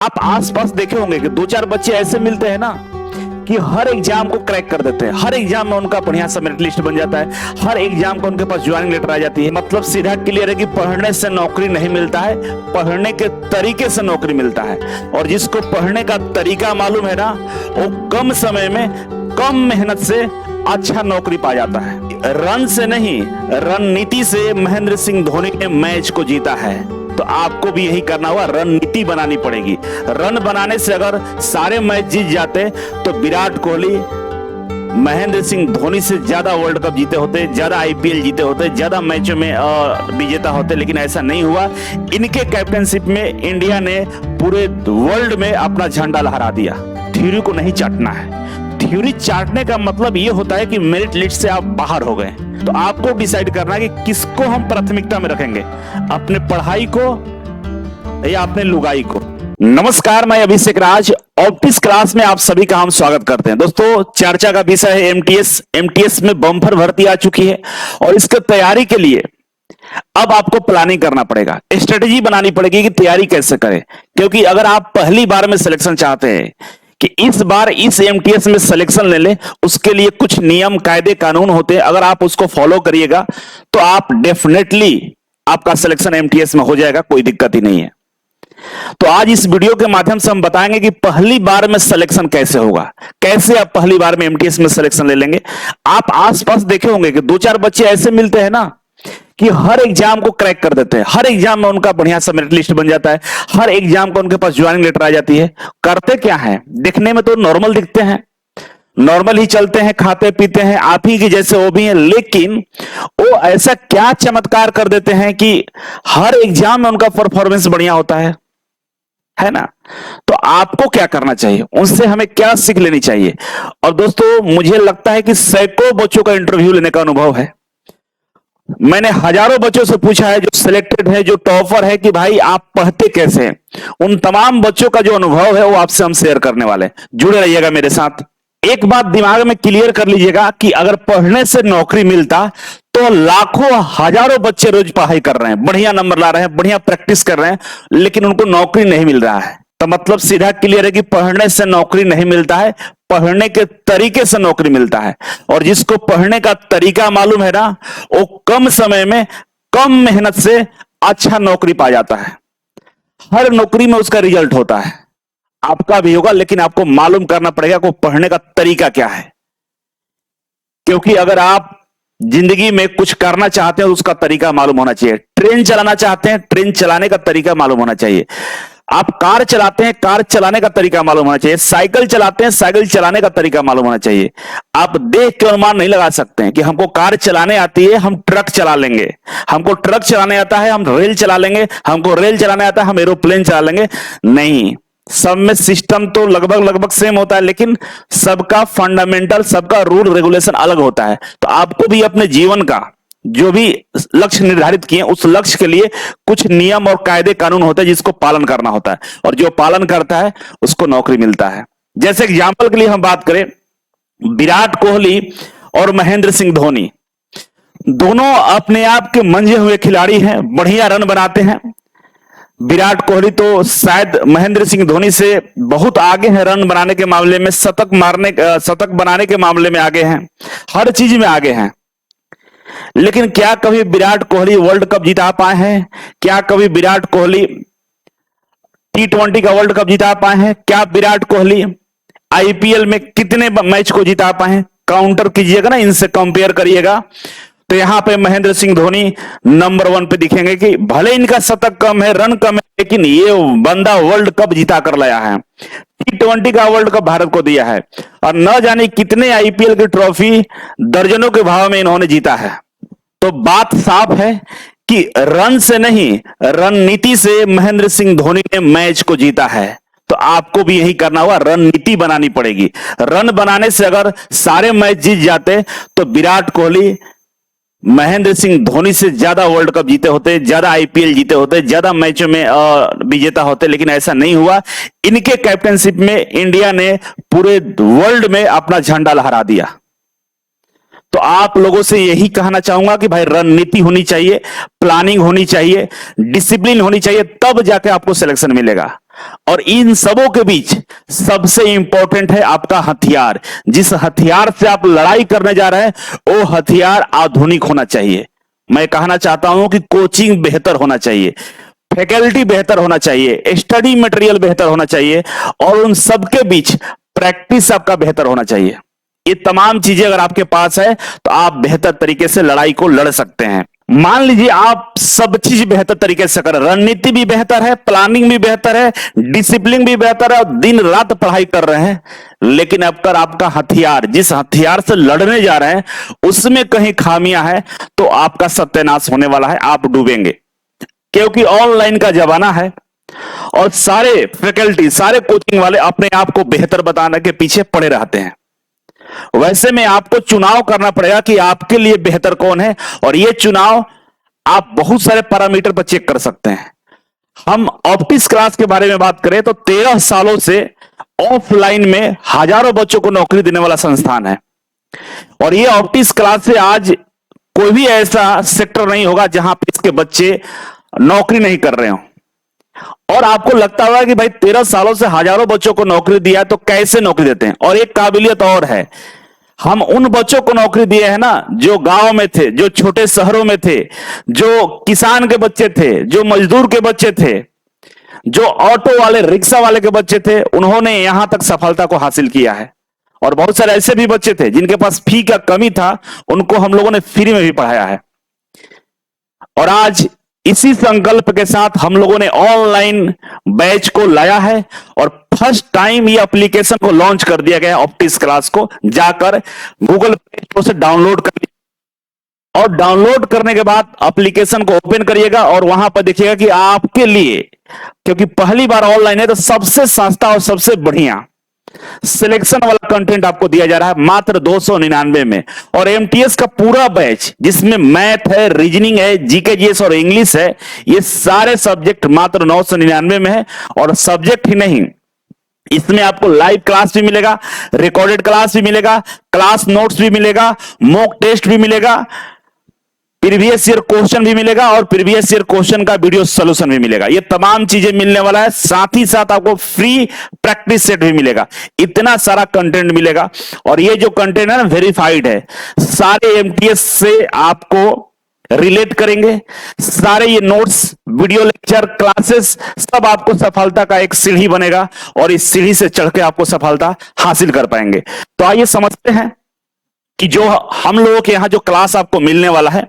आप आसपास देखे होंगे कि दो चार बच्चे ऐसे मिलते हैं ना कि हर एग्जाम को क्रैक कर देते हैं। हर एग्जाम में उनका बढ़िया सा मेरिट लिस्ट बन जाता है। हर एग्जाम का उनके पास ज्वाइनिंग लेटर आ जाती है। मतलब सीधा क्लियर है कि पढ़ने से नौकरी नहीं मिलता है, पढ़ने के तरीके से नौकरी मिलता है। और जिसको पढ़ने का तरीका मालूम है ना, वो कम समय में कम मेहनत से अच्छा नौकरी पा जाता है। रन से नहीं, रणनीति से महेंद्र सिंह धोनी ने मैच को जीता है। तो आपको भी यही करना होगा, रणनीति बनानी पड़ेगी। रन बनाने से अगर सारे मैच जीत जाते तो विराट कोहली महेंद्र सिंह धोनी से ज्यादा वर्ल्ड कप जीते होते, ज्यादा आईपीएल जीते होते, ज्यादा मैचों में विजेता होते। लेकिन ऐसा नहीं हुआ। इनके कैप्टनशिप में इंडिया ने पूरे वर्ल्ड में अपना झंडा लहरा दिया। थ्योरी को नहीं चाटना है। थ्योरी चाटने का मतलब ये होता है कि मेरिट लिस्ट से आप बाहर हो गए। तो आपको डिसाइड करना है कि किसको हम प्राथमिकता में रखेंगे, अपने पढ़ाई को या अपने लुगाई को। नमस्कार, मैं अभिषेक राज। ऑप्टिक्स क्लास में आप सभी का हम स्वागत करते हैं। दोस्तों, चर्चा का विषय है एमटीएस। एमटीएस में बम्पर भर्ती आ चुकी है और इसके तैयारी के लिए अब आपको प्लानिंग करना पड़ेगा, स्ट्रेटेजी बनानी पड़ेगी कि तैयारी कैसे करें। क्योंकि अगर आप पहली बार में सिलेक्शन चाहते हैं कि इस बार इस एमटीएस में सिलेक्शन ले ले, उसके लिए कुछ नियम कायदे कानून होते हैं। अगर आप उसको फॉलो करिएगा तो आप डेफिनेटली आपका सिलेक्शन एमटीएस में हो जाएगा, कोई दिक्कत ही नहीं है। तो आज इस वीडियो के माध्यम से हम बताएंगे कि पहली बार में सिलेक्शन कैसे होगा, कैसे आप पहली बार में एमटीएस में सिलेक्शन ले लेंगे। आप आसपास देखे होंगे कि दो चार बच्चे ऐसे मिलते हैं ना कि हर एग्जाम को क्रैक कर देते हैं। हर एग्जाम में उनका बढ़िया सा मेरिट लिस्ट बन जाता है। हर एग्जाम का उनके पास ज्वाइनिंग लेटर आ जाती है। करते क्या है, दिखने में तो नॉर्मल दिखते हैं, नॉर्मल ही चलते हैं, खाते पीते हैं, आप ही के जैसे वो भी हैं। लेकिन वो ऐसा क्या चमत्कार कर देते हैं कि हर एग्जाम में उनका परफॉर्मेंस बढ़िया होता है ना। तो आपको क्या करना चाहिए, उनसे हमें क्या सीख लेनी चाहिए। और दोस्तों, मुझे लगता है कि सैकड़ों बच्चों का इंटरव्यू लेने का अनुभव है। मैंने हजारों बच्चों से पूछा है, जो सिलेक्टेड है, जो टॉपर है, कि भाई आप पढ़ते कैसे हैं। उन तमाम बच्चों का जो अनुभव है वो आपसे हम शेयर करने वाले हैं। जुड़े रहिएगा मेरे साथ। एक बात दिमाग में क्लियर कर लीजिएगा कि अगर पढ़ने से नौकरी मिलता तो लाखों हजारों बच्चे रोज पढ़ाई कर रहे हैं, बढ़िया नंबर ला रहे हैं, बढ़िया प्रैक्टिस कर रहे हैं, लेकिन उनको नौकरी नहीं मिल रहा है। तो मतलब सीधा क्लियर है कि पढ़ने से नौकरी नहीं मिलता है, पढ़ने के तरीके से नौकरी मिलता है। और जिसको पढ़ने का तरीका मालूम है ना, वो कम समय में कम मेहनत से अच्छा नौकरी पा जाता है। हर नौकरी में उसका रिजल्ट होता है, आपका भी होगा। लेकिन आपको मालूम करना पड़ेगा कि पढ़ने का तरीका क्या है। क्योंकि अगर आप जिंदगी में कुछ करना चाहते हैं तो उसका तरीका मालूम होना चाहिए। ट्रेन चलाना चाहते हैं, ट्रेन चलाने का तरीका मालूम होना चाहिए। आप कार चलाते हैं, कार चलाने का तरीका मालूम होना चाहिए। साइकिल चलाते हैं, साइकिल चलाने का तरीका मालूम होना चाहिए। आप देख के अनुमान नहीं लगा सकते हैं कि हमको कार चलाने आती है, हम ट्रक चला लेंगे। हमको ट्रक चलाने आता है, हम रेल चला लेंगे। हमको रेल चलाने आता है, हम एरोप्लेन चला लेंगे। नहीं, सब में सिस्टम तो लगभग सेम होता है, लेकिन सबका फंडामेंटल, सबका रूल रेगुलेशन अलग होता है। तो आपको भी अपने जीवन का जो भी लक्ष्य निर्धारित किए, उस लक्ष्य के लिए कुछ नियम और कायदे कानून होते हैं जिसको पालन करना होता है। और जो पालन करता है उसको नौकरी मिलता है। जैसे एग्जाम्पल के लिए हम बात करें, विराट कोहली और महेंद्र सिंह धोनी दोनों अपने आप के मंजे हुए खिलाड़ी हैं, बढ़िया रन बनाते हैं। विराट कोहली तो शायद महेंद्र सिंह धोनी से बहुत आगे हैं, रन बनाने के मामले में, शतक बनाने के मामले में आगे हैं, हर चीज में आगे हैं। लेकिन क्या कभी विराट कोहली वर्ल्ड कप जिता पाए हैं? क्या कभी विराट कोहली T20 का वर्ल्ड कप जिता पाए हैं? क्या विराट कोहली आईपीएल में कितने मैच को जिता पाए हैं? काउंटर कीजिएगा ना, इनसे कंपेयर करिएगा तो यहां पे महेंद्र सिंह धोनी नंबर 1 पे दिखेंगे कि भले इनका शतक कम है, रन कम है, लेकिन ये बंदा वर्ल्ड कप जिता कर लाया है। T20 का वर्ल्ड कप भारत को दिया है और न जाने कितने आईपीएल की ट्रॉफी दर्जनों के भाव में इन्होंने जीता है। तो बात साफ है कि रन से नहीं, रणनीति से महेंद्र सिंह धोनी ने मैच को जीता है। तो आपको भी यही करना होगा, रणनीति बनानी पड़ेगी। रन बनाने से अगर सारे मैच जीत जाते तो विराट कोहली महेंद्र सिंह धोनी से ज्यादा वर्ल्ड कप जीते होते, ज्यादा आईपीएल जीते होते, ज्यादा मैचों में विजेता होते। लेकिन ऐसा नहीं हुआ। इनके कैप्टनशिप में इंडिया ने पूरे वर्ल्ड में अपना झंडा लहरा दिया। तो आप लोगों से यही कहना चाहूंगा कि भाई रणनीति होनी चाहिए, प्लानिंग होनी चाहिए, डिसिप्लिन होनी चाहिए, तब जाके आपको सिलेक्शन मिलेगा। और इन सबों के बीच सबसे इंपॉर्टेंट है आपका हथियार। जिस हथियार से आप लड़ाई करने जा रहे हैं वो हथियार आधुनिक होना चाहिए। मैं कहना चाहता हूं कि कोचिंग बेहतर होना चाहिए, फैकल्टी बेहतर होना चाहिए, स्टडी मटेरियल बेहतर होना चाहिए और उन सबके बीच प्रैक्टिस आपका बेहतर होना चाहिए। ये तमाम चीजें अगर आपके पास है तो आप बेहतर तरीके से लड़ाई को लड़ सकते हैं। मान लीजिए आप सब चीज बेहतर तरीके से कर रहे हैं, रणनीति भी बेहतर है, प्लानिंग भी बेहतर है, डिसिप्लिन भी बेहतर है और दिन रात पढ़ाई कर रहे हैं, लेकिन अब कर आपका हथियार, जिस हथियार से लड़ने जा रहे हैं उसमें कहीं खामियां है तो आपका सत्यानाश होने वाला है, आप डूबेंगे। क्योंकि ऑनलाइन का जमाना है और सारे फैकल्टी, सारे कोचिंग वाले अपने आप को बेहतर बताने के पीछे पड़े रहते हैं। वैसे में आपको चुनाव करना पड़ेगा कि आपके लिए बेहतर कौन है, और यह चुनाव आप बहुत सारे पैरामीटर पर चेक कर सकते हैं। हम ऑप्टिक्स क्लास के बारे में बात करें तो 13 सालों से ऑफलाइन में हजारों बच्चों को नौकरी देने वाला संस्थान है, और यह ऑप्टिक्स क्लास से आज कोई भी ऐसा सेक्टर नहीं होगा जहां पे इसके बच्चे नौकरी नहीं कर रहे हो। और आपको लगता होगा कि भाई 13 सालों से हजारों बच्चों को नौकरी दिया तो कैसे नौकरी देते हैं, और एक काबिलियत और है, हम उन बच्चों को नौकरी दिए हैं ना जो गांव में थे, जो छोटे शहरों में थे, जो किसान के बच्चे थे, जो मजदूर के बच्चे थे, जो ऑटो वाले, रिक्शा वाले के बच्चे थे, उन्होंने यहां तक सफलता को हासिल किया है। और बहुत सारे ऐसे भी बच्चे थे जिनके पास फी का कमी था, उनको हम लोगों ने फ्री में भी पढ़ाया है। और आज इसी संकल्प के साथ हम लोगों ने ऑनलाइन बैच को लाया है और फर्स्ट टाइम ये एप्लीकेशन को लॉन्च कर दिया गया है। ऑप्टिक्स क्लास को जाकर गूगल प्ले स्टोर से डाउनलोड कर, और डाउनलोड करने के बाद एप्लीकेशन को ओपन करिएगा और वहां पर देखिएगा कि आपके लिए, क्योंकि पहली बार ऑनलाइन है तो सबसे सस्ता और सबसे बढ़िया सिलेक्शन वाला कंटेंट आपको दिया जा रहा है मात्र 299 में। और एमटीएस का पूरा बैच जिसमें मैथ है, रीजनिंग है, जीके जीएस और इंग्लिश है, ये सारे सब्जेक्ट मात्र 999 में है। और सब्जेक्ट ही नहीं, इसमें आपको लाइव क्लास भी मिलेगा, रिकॉर्डेड क्लास भी मिलेगा, क्लास नोट्स भी मिलेगा, मॉक टेस्ट भी मिलेगा, प्रीवियस ईयर क्वेश्चन भी मिलेगा और प्रीवियस ईयर क्वेश्चन का वीडियो सॉल्यूशन भी मिलेगा। ये तमाम चीजें मिलने वाला है। साथ ही साथ आपको फ्री प्रैक्टिस सेट भी मिलेगा। इतना सारा कंटेंट मिलेगा और ये जो कंटेंट है ना वेरीफाइड है, सारे एमटीएस से आपको रिलेट करेंगे। सारे ये नोट्स, वीडियो लेक्चर, क्लासेस सब आपको सफलता का एक सीढ़ी बनेगा और इस सीढ़ी से चढ़ के आपको सफलता हासिल कर पाएंगे। तो आइए समझते हैं कि जो हम लोगों के यहां जो क्लास आपको मिलने वाला है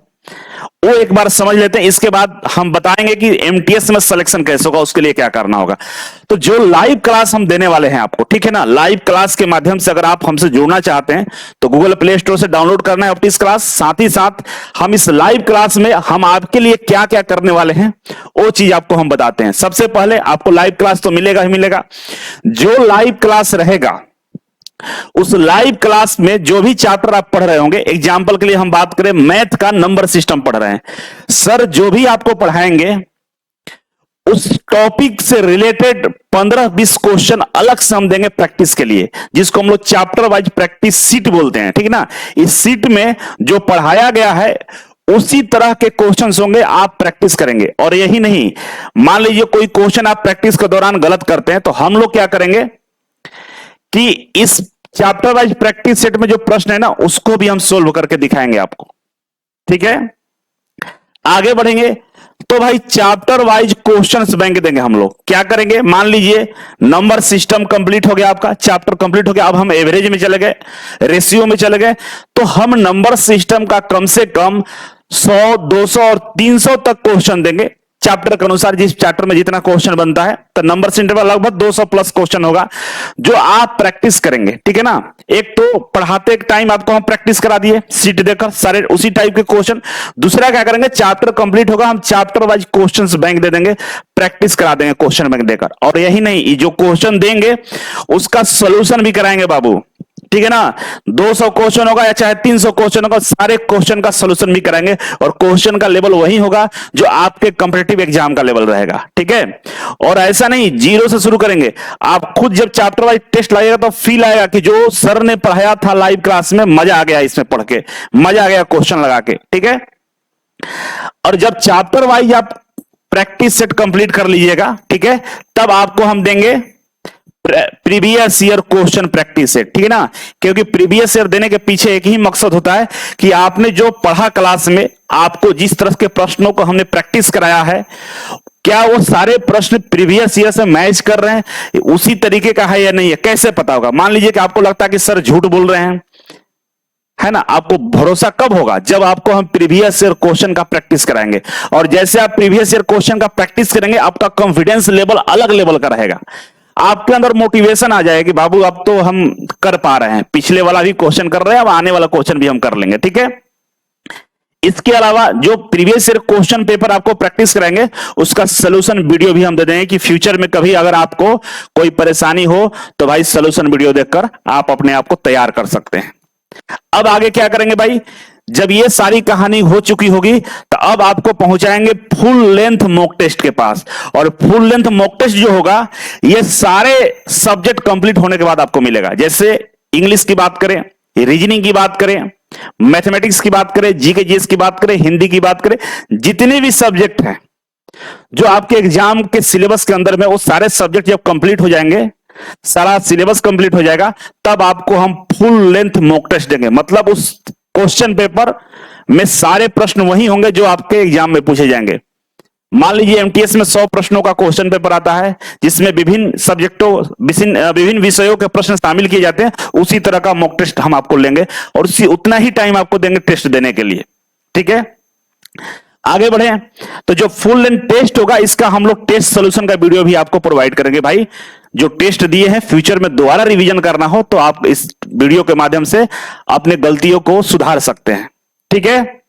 वो एक बार समझ लेते हैं। इसके बाद हम बताएंगे कि एमटीएस में सिलेक्शन कैसे होगा, उसके लिए क्या करना होगा। तो जो लाइव क्लास हम देने वाले हैं आपको, ठीक है ना, लाइव क्लास के माध्यम से अगर आप हमसे जुड़ना चाहते हैं तो गूगल प्ले स्टोर से डाउनलोड करना है ऑप्टिक्स क्लास। साथ ही साथ हम इस लाइव क्लास में हम आपके लिए क्या क्या करने वाले हैं वो चीज आपको हम बताते हैं। सबसे पहले आपको लाइव क्लास तो मिलेगा ही मिलेगा। जो लाइव क्लास रहेगा उस लाइव क्लास में जो भी चैप्टर आप पढ़ रहे होंगे, एग्जाम्पल के लिए हम बात करें मैथ का नंबर सिस्टम पढ़ रहे हैं, सर जो भी आपको पढ़ाएंगे उस टॉपिक से रिलेटेड 15-20 क्वेश्चन अलग से हम देंगे प्रैक्टिस के लिए, जिसको हम लोग चैप्टर वाइज प्रैक्टिस सीट बोलते हैं, ठीक है ना। इस सीट में जो पढ़ाया गया है उसी तरह के क्वेश्चंस होंगे, आप प्रैक्टिस करेंगे। और यही नहीं, मान लीजिए कोई क्वेश्चन आप प्रैक्टिस के दौरान गलत करते हैं तो हम लोग क्या करेंगे कि इस चैप्टर वाइज प्रैक्टिस सेट में जो प्रश्न है ना उसको भी हम सोल्व करके दिखाएंगे आपको, ठीक है। आगे बढ़ेंगे तो भाई चैप्टर वाइज क्वेश्चंस बैंक देंगे हम लोग। क्या करेंगे, मान लीजिए नंबर सिस्टम कंप्लीट हो गया, आपका चैप्टर कंप्लीट हो गया, अब हम एवरेज में चले गए, रेशियो में चले गए, तो हम नंबर सिस्टम का कम से कम 100, 200 और 300 तक क्वेश्चन देंगे चैप्टर के अनुसार। जिस चैप्टर में जितना क्वेश्चन बनता है तो नंबर सिस्टम में लगभग 200 प्लस क्वेश्चन होगा जो आप प्रैक्टिस करेंगे, ठीक है ना। एक तो पढ़ाते टाइम आपको हम प्रैक्टिस करा दिए सीट देकर सारे उसी टाइप के क्वेश्चन। दूसरा क्या करेंगे, चैप्टर कंप्लीट होगा, हम चैप्टर वाइज क्वेश्चंस बैंक दे देंगे, प्रैक्टिस करा देंगे क्वेश्चन बैंक देकर। और यही नहीं, जो क्वेश्चन देंगे उसका सोल्यूशन भी कराएंगे बाबू, ठीक है ना। 200 क्वेश्चन होगा या चाहे 300 क्वेश्चन होगा, सारे क्वेश्चन का सॉल्यूशन भी कराएंगे और क्वेश्चन का लेवल वही होगा जो आपके कॉम्पिटिटिव एग्जाम का लेवल रहेगा, ठीक है। और ऐसा नहीं जीरो से शुरू करेंगे, आप खुद जब चैप्टर वाइज टेस्ट लाइएगा तो फील आएगा कि जो सर ने पढ़ाया था लाइव क्लास में, मजा आ गया इसमें पढ़ के, मजा आ गया क्वेश्चन लगा के, ठीक है। और जब चैप्टर वाइज आप प्रैक्टिस सेट कंप्लीट कर लीजिएगा, ठीक है। तब आपको हम देंगे previous year question practice set, ठीक है ना। क्योंकि प्रीवियस ईयर देने के पीछे एक ही मकसद होता है कि आपने जो पढ़ा क्लास में, आपको जिस तरह के प्रश्नों को हमने प्रैक्टिस कराया है, क्या वो सारे प्रश्न प्रीवियस ईयर से मैच कर रहे हैं, उसी तरीके का है या नहीं है, कैसे पता होगा। मान लीजिए कि आपको लगता है कि सर झूठ बोल रहे हैं, है ना। आपको भरोसा कब होगा, जब आपको हम प्रीवियस ईयर क्वेश्चन का प्रैक्टिस कराएंगे। और जैसे आप प्रीवियस ईयर क्वेश्चन का प्रैक्टिस करेंगे, आपका कॉन्फिडेंस लेवल अलग लेवल का रहेगा। आपके अंदर मोटिवेशन आ जाएगी, बाबू अब तो हम कर पा रहे हैं, पिछले वाला भी क्वेश्चन कर रहे हैं, अब आने वाला क्वेश्चन भी हम कर लेंगे, ठीक है। इसके अलावा जो प्रीवियस ईयर क्वेश्चन पेपर आपको प्रैक्टिस कराएंगे, उसका सोल्यूशन वीडियो भी हम दे देंगे कि फ्यूचर में कभी अगर आपको कोई परेशानी हो तो भाई सोल्यूशन वीडियो देखकर आप अपने आप को तैयार कर सकते हैं। अब आगे क्या करेंगे भाई, जब ये सारी कहानी हो चुकी होगी तो अब आपको पहुंचाएंगे फुल लेंथ मॉक टेस्ट के पास। और फुल लेंथ मॉक टेस्ट जो होगा, ये सारे सब्जेक्ट कंप्लीट होने के बाद आपको मिलेगा। जैसे इंग्लिश की बात करें, रीजनिंग की बात करें, मैथमेटिक्स की बात करें, जीके जीएस की बात करें, हिंदी की बात करें, जितने भी सब्जेक्ट हैं जो आपके एग्जाम के सिलेबस के अंदर में, वो सारे सब्जेक्ट जब कंप्लीट हो जाएंगे, सारा सिलेबस कंप्लीट हो जाएगा, तब आपको हम फुल लेंथ मॉक टेस्ट देंगे। मतलब उस क्वेश्चन पेपर में सारे प्रश्न वही होंगे जो आपके एग्जाम में पूछे जाएंगे। मान लीजिए एमटीएस में 100 प्रश्नों का क्वेश्चन पेपर आता है, जिसमें विभिन्न सब्जेक्टों, विभिन्न विषयों के प्रश्न शामिल किए जाते हैं, उसी तरह का मॉक टेस्ट हम आपको लेंगे और उसी उतना ही टाइम आपको देंगे टेस्ट देने के लिए, ठीक है। आगे बढ़े तो जो फुल लेंथ टेस्ट होगा, इसका हम लोग टेस्ट सोल्यूशन का वीडियो भी आपको प्रोवाइड करेंगे। भाई जो टेस्ट दिए हैं, फ्यूचर में दोबारा रिवीजन करना हो तो आप इस वीडियो के माध्यम से अपने गलतियों को सुधार सकते हैं, ठीक है।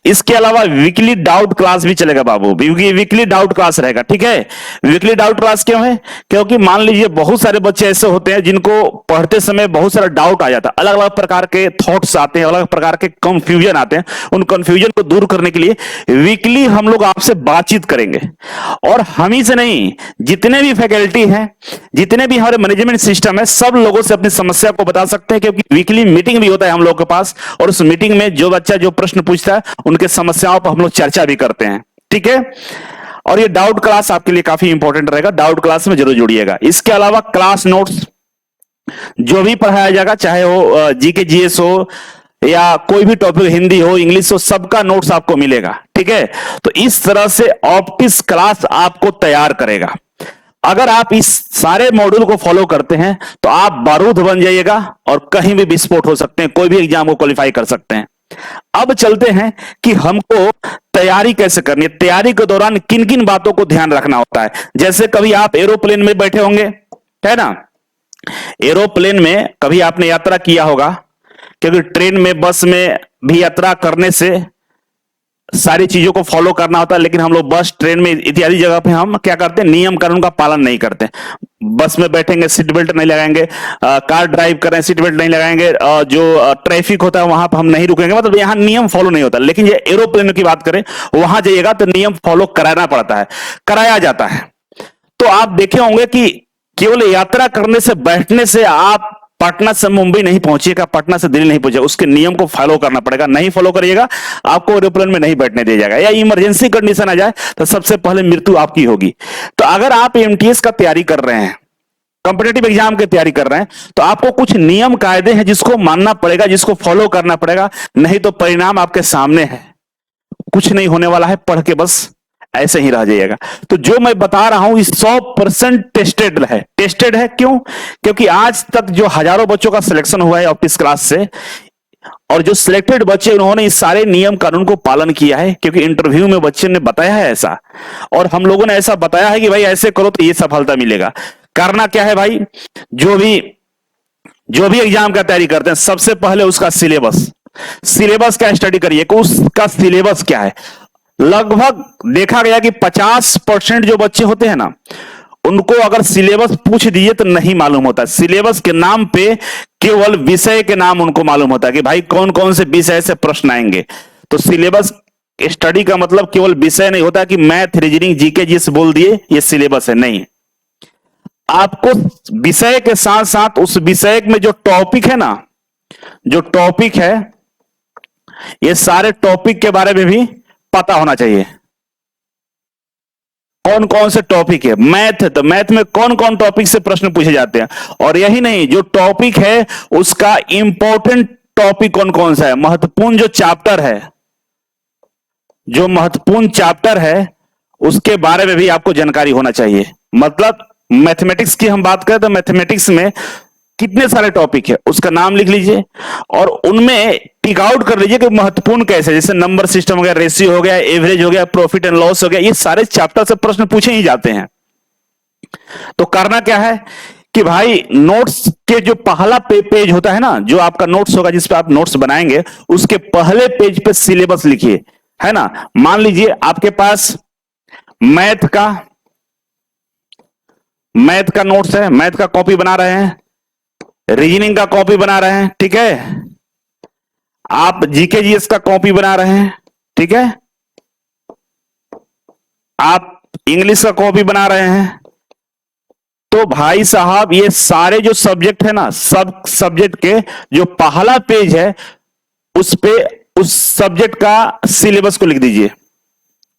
इसके अलावा वीकली डाउट क्लास भी चलेगा बाबू, वीकली डाउट क्लास रहेगा, ठीक है। वीकली डाउट क्लास क्यों है, क्योंकि मान लीजिए बहुत सारे बच्चे ऐसे होते हैं जिनको पढ़ते समय बहुत सारा डाउट आ जाता है, अलग अलग प्रकार के थॉट्स आते हैं, अलग अलग प्रकार के कंफ्यूजन आते हैं। उन कंफ्यूजन को दूर करने के लिए वीकली हम लोग आपसे बातचीत करेंगे। और हम ही से नहीं, जितने भी फैकल्टी हैं, जितने भी हमारे मैनेजमेंट सिस्टम है, सब लोगों से अपनी समस्या को बता सकते हैं, क्योंकि वीकली मीटिंग भी होता है हम लोगों के पास। और उस मीटिंग में जो बच्चा जो प्रश्न पूछता है, उनके समस्याओं पर हम लोग चर्चा भी करते हैं, ठीक है। और ये डाउट क्लास आपके लिए काफी इंपॉर्टेंट रहेगा, डाउट क्लास में जरूर जुड़िएगा। इसके अलावा क्लास नोट्स जो भी पढ़ाया जाएगा, चाहे वो जीके जीएस हो या कोई भी टॉपिक, हिंदी हो, इंग्लिश हो, सबका नोट्स आपको मिलेगा, ठीक है। तो इस तरह से ऑप्टिक्स क्लास आपको तैयार करेगा। अगर आप इस सारे मॉड्यूल को फॉलो करते हैं तो आप बारूद बन जाइएगा और कहीं भी विस्फोट हो सकते हैं, कोई भी एग्जाम को क्वालिफाई कर सकते हैं। अब चलते हैं कि हमको तैयारी कैसे करनी है, तैयारी के दौरान किन किन बातों को ध्यान रखना होता है। जैसे कभी आप एरोप्लेन में बैठे होंगे, है ना, एरोप्लेन में कभी आपने यात्रा किया होगा, क्योंकि ट्रेन में, बस में भी यात्रा करने से सारी चीजों को फॉलो करना होता है, लेकिन हम लोग बस, ट्रेन में इत्यादि जगह पे हम क्या करते हैं, नियम कानून का पालन नहीं करते। बस में बैठेंगे सीट बेल्ट नहीं लगाएंगे, कार ड्राइव कर रहे हैं सीट बेल्ट नहीं लगाएंगे, जो ट्रैफिक होता है वहां पर हम नहीं रुकेंगे, मतलब यहाँ नियम फॉलो नहीं होता। लेकिन ये एरोप्लेन की बात करें, वहां जाइएगा तो नियम फॉलो कराना पड़ता है, कराया जाता है। तो आप देखे होंगे कि केवल यात्रा करने से, बैठने से आप पटना से मुंबई नहीं पहुंचिएगा, पटना से दिल्ली नहीं पहुंचेगा, उसके नियम को फॉलो करना पड़ेगा। नहीं फॉलो करिएगा, आपको एरोप्लेन में नहीं बैठने दिया जाएगा, या इमरजेंसी कंडीशन आ जाए तो सबसे पहले मृत्यु आपकी होगी। तो अगर आप एमटीएस का तैयारी कर रहे हैं, कॉम्पिटेटिव एग्जाम की तैयारी कर रहे हैं, तो आपको कुछ नियम कायदे हैं जिसको मानना पड़ेगा, जिसको फॉलो करना पड़ेगा, नहीं तो परिणाम आपके सामने है, कुछ नहीं होने वाला है, पढ़ के बस ऐसे ही रह जाइएगा। तो जो मैं बता रहा हूं, इस 100% टेस्टेड है। टेस्टेड है क्यों, क्योंकि आज तक जो हजारों बच्चों का सिलेक्शन हुआ है ऑप्टिक्स क्लास से, और जो सिलेक्टेड बच्चे, उन्होंने इस सारे नियम कानून को पालन किया है, क्योंकि इंटरव्यू में बच्चे ने बताया है ऐसा, और हम लोगों ने ऐसा बताया है कि भाई ऐसे करो तो ये सफलता मिलेगा। करना क्या है भाई, जो भी एग्जाम का तैयारी करते हैं, सबसे पहले उसका सिलेबस का स्टडी करिए कि उसका सिलेबस क्या है। लगभग देखा गया कि 50% जो बच्चे होते हैं ना, उनको अगर सिलेबस पूछ दिए तो नहीं मालूम होता। सिलेबस के नाम पे केवल विषय के नाम उनको मालूम होता है कि भाई कौन कौन से विषय से प्रश्न आएंगे। तो सिलेबस स्टडी का मतलब केवल विषय नहीं होता कि मैथ, रीजनिंग, जीके जिस बोल दिए ये सिलेबस है, नहीं। आपको विषय के साथ साथ उस विषय में जो टॉपिक है ना, जो टॉपिक है, ये सारे टॉपिक के बारे में भी पता होना चाहिए। कौन कौन से टॉपिक है। मैथ है तो मैथ में कौन कौन टॉपिक से प्रश्न पूछे जाते हैं, और यही नहीं, जो टॉपिक है उसका इंपॉर्टेंट टॉपिक कौन कौन सा है, महत्वपूर्ण जो चैप्टर है, जो महत्वपूर्ण चैप्टर है उसके बारे में भी आपको जानकारी होना चाहिए। मतलब मैथमेटिक्स की हम बात करें तो मैथमेटिक्स में कितने सारे टॉपिक है उसका नाम लिख लीजिए और उनमें टिक आउट कर लीजिए कि महत्वपूर्ण कैसे, जैसे नंबर सिस्टम हो गया, रेशियो हो गया, एवरेज हो गया, प्रॉफिट एंड लॉस हो गया, ये सारे चैप्टर से प्रश्न पूछे ही जाते हैं। तो करना क्या है कि भाई नोट्स के जो पहला पेज होता है ना, जो आपका नोट्स होगा जिस पे आप नोट्स बनाएंगे, उसके पहले पेज पे सिलेबस लिखिए, है ना। मान लीजिए आपके पास मैथ का नोट्स है, मैथ का कॉपी बना रहे हैं, रीजनिंग का कॉपी बना रहे हैं, ठीक है, आप जीके जीएस का कॉपी बना रहे हैं, ठीक है, आप इंग्लिश का कॉपी बना रहे हैं, तो भाई साहब ये सारे जो सब्जेक्ट है ना, सब सब्जेक्ट के जो पहला पेज है उस पे उस सब्जेक्ट का सिलेबस को लिख दीजिए,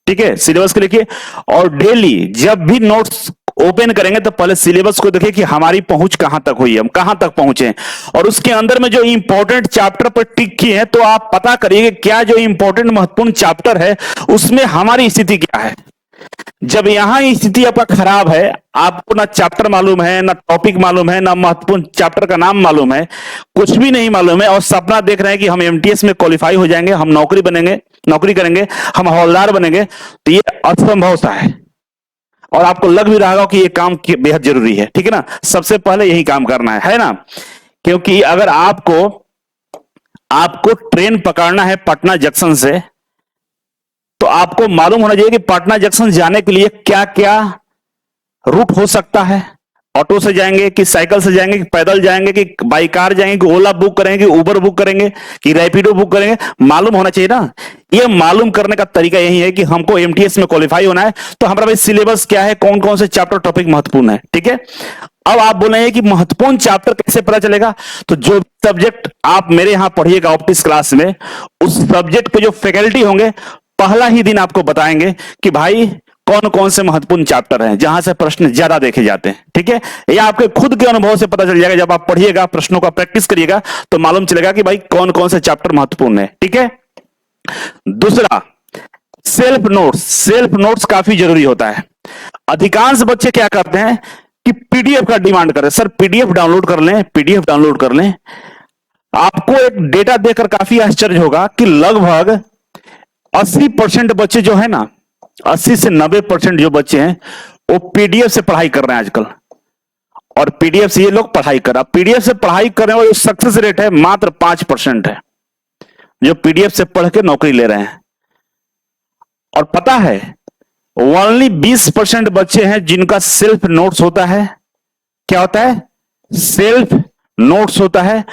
ठीक है, सिलेबस को लिखिए। और डेली जब भी नोट्स ओपन करेंगे तो पहले सिलेबस को देखिए कि हमारी पहुंच कहां तक हुई है, हम कहां तक पहुंचे, और उसके अंदर में जो इंपॉर्टेंट चैप्टर पर टिक किए हैं तो आप पता करिए क्या जो इंपॉर्टेंट महत्वपूर्ण चैप्टर है उसमें हमारी स्थिति क्या है। जब यहां स्थिति आपका खराब है, आपको ना चैप्टर मालूम है, ना टॉपिक मालूम है, ना महत्वपूर्ण चैप्टर का नाम मालूम है, कुछ भी नहीं मालूम है, और सपना देख रहे हैं कि हम एमटीएस में क्वालिफाई हो जाएंगे, हम नौकरी बनेंगे, नौकरी करेंगे, हम हवलदार बनेंगे, तो ये असंभव सा है। और आपको लग भी रहा होगा कि ये काम बेहद जरूरी है, ठीक है ना, सबसे पहले यही काम करना है ना। क्योंकि अगर आपको ट्रेन पकड़ना है पटना जंक्शन से, तो आपको मालूम होना चाहिए कि पटना जंक्शन जाने के लिए क्या क्या रूट हो सकता है। ऑटो से जाएंगे कि साइकिल से जाएंगे कि पैदल जाएंगे कि बाई कार जाएंगे कि ओला बुक करेंगे कि उबर बुक करेंगे कि रैपिडो बुक करेंगे, मालूम होना चाहिए ना। ये मालूम करने का तरीका यही है कि हमको एमटीएस में क्वालिफाई होना है, तो हमारा भाई सिलेबस क्या है, कौन कौन से चैप्टर टॉपिक महत्वपूर्ण है, ठीक है। अब आप बोलेंगे कि महत्वपूर्ण चैप्टर कैसे पता चलेगा, तो जो सब्जेक्ट आप मेरे यहां पढ़िएगा ऑप्टिक्स क्लास में, उस सब्जेक्ट के जो फैकल्टी होंगे पहला ही दिन आपको बताएंगे कि भाई कौन कौन से महत्वपूर्ण चैप्टर हैं जहां से प्रश्न ज्यादा देखे जाते हैं, ठीक है। यह आपके खुद के अनुभव से पता चल जाएगा, जब आप पढ़िएगा, प्रश्नों का प्रैक्टिस करिएगा तो मालूम चलेगा कि भाई कौन कौन से चैप्टर महत्वपूर्ण है, ठीक है। दूसरा, सेल्फ नोट्स काफी जरूरी होता है। अधिकांश बच्चे क्या करते हैं कि पीडीएफ का डिमांड कर रहे हैं, सर पीडीएफ डाउनलोड कर लें, पीडीएफ डाउनलोड कर लें। आपको एक डेटा देखकर काफी आश्चर्य होगा कि लगभग 80% बच्चे जो है ना, 80 से 90% जो बच्चे हैं वो पीडीएफ से पढ़ाई कर रहे हैं आजकल, और पीडीएफ से ये लोग पढ़ाई कर रहे हैं। पीडीएफ से पढ़ाई कर रहे हैं, सक्सेस रेट है मात्र 5% है जो पीडीएफ से पढ़ के नौकरी ले रहे हैं। और पता है ओनली 20% बच्चे हैं जिनका सेल्फ नोट्स होता है। क्या होता है? सेल्फ नोट्स होता है।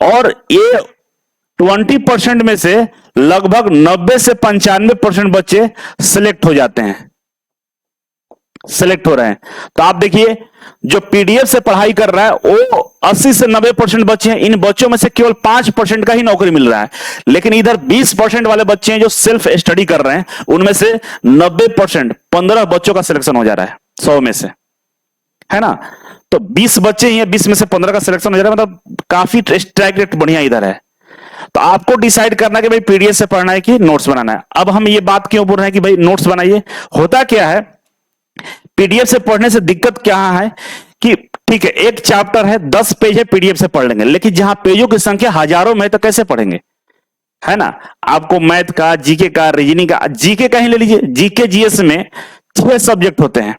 और ये 20% में से लगभग 90 से 95% बच्चे सिलेक्ट हो जाते हैं, सिलेक्ट हो रहे हैं। तो आप देखिए जो पीडीएफ से पढ़ाई कर रहा है वो 80 से 90% बच्चे हैं, इन बच्चों में से केवल 5% का ही नौकरी मिल रहा है। लेकिन इधर 20% वाले बच्चे हैं जो सेल्फ स्टडी कर रहे हैं, उनमें से 90% 15 बच्चों का सिलेक्शन हो जा रहा है 100 में से, है ना। तो 20 बच्चे ही हैं, 20 में से 15 का सिलेक्शन हो जा रहा है, मतलब काफी स्ट्राइक रेट बढ़िया इधर है। तो आपको डिसाइड करना कि भाई पीडीएफ से पढ़ना है कि नोट्स बनाना है। अब हम ये बात क्यों बोल रहे हैं कि भाई नोट्स बनाइए, होता क्या है पीडीएफ से पढ़ने से दिक्कत क्या है कि ठीक है एक चैप्टर है 10 पेज है, पीडीएफ से पढ़ लेंगे, लेकिन जहां पेजों की संख्या हजारों में तो कैसे पढ़ेंगे, है ना। आपको मैथ का, जीके का, रीजनिंग का, जीके का ही ले लीजिए, जीके जीएस में 6 सब्जेक्ट होते हैं,